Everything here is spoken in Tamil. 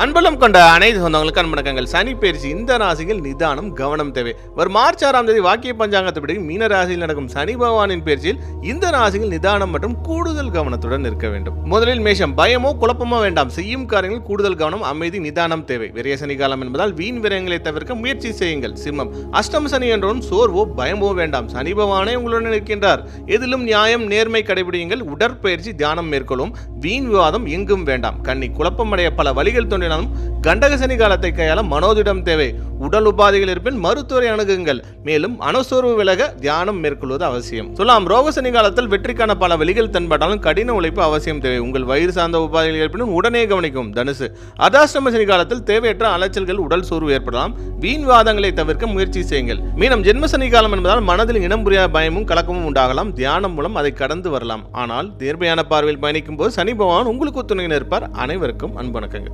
அன்பலம் கொண்ட அனைத்து சொந்தங்களுக்கு அன்பணக்கங்கள். சனி பயிற்சி இந்த ராசிகள் நிதானம் கவனம் தேவை. வரும் மார்ச் 6ஆம் தேதி வாக்கிய பஞ்சாங்கத்தைப்படி மீன ராசியில் நடக்கும் சனி பகவானின் பயிற்சியில் இந்த ராசிகள் நிதானம் மற்றும் கூடுதல் கவனத்துடன் இருக்க வேண்டும். முதலில் மேஷம், பயமோ குழப்பமோ வேண்டாம். செய்யும் காரியங்கள் கூடுதல் கவனம், அமைதி, நிதானம் தேவை. விரைய சனி காலம் என்பதால் வீண் விரயங்களை தவிர்க்க முயற்சி செய்யுங்கள். சிம்மம், அஷ்டம சனி என்றும் சோர்வோ பயமோ வேண்டாம். சனி பகவானே உங்களுடன் இருக்கின்றார். எதிலும் நியாயம் நேர்மை கடைபிடியுங்கள். உடற்பயிற்சி தியானம் மேற்கொள்ளும். வீண் விவாதம் எங்கும் வேண்டாம். கன்னி, குழப்பமடைய பல வழிகள் கண்டக சனி காலத்தை கையாள மனோதிடம் தேவை. உடல் உபாதைகள் இருப்பின் மருத்துவரை அணுகுங்கள். மேலும் அணுசோர்வு விலக தியானம் மேற்கொள்வது அவசியம். சொல்லலாம், ரோக சனி காலத்தில் வெற்றிக்கான பல வழிகள் தென்பட்டாலும் கடின உழைப்பு அவசியம் தேவை. உங்கள் வயிறு சார்ந்த உபாதைகள் ஏற்படும் உடனே கவனிக்கும். தனுசு, அர்த்தாஷ்டம சனி காலத்தில் தேவையற்ற அலைச்சல்கள் உடல் சோர்வு ஏற்படலாம். வீண் வாதங்களை தவிர்க்க முயற்சி செய்யுங்கள். மீனம், ஜென்ம சனி காலம் என்பதால் மனதில் இனம் புரியாத பயமும் கலக்கமும் உண்டாகலாம். தியானம் மூலம் அதை கடந்து வரலாம். ஆனால் நேர்மையான பார்வையில் பயணிக்கும் போது சனி பகவான் உங்களுக்கு துணையில் இருப்பார். அனைவருக்கும் அன்பு வணக்கங்கள்.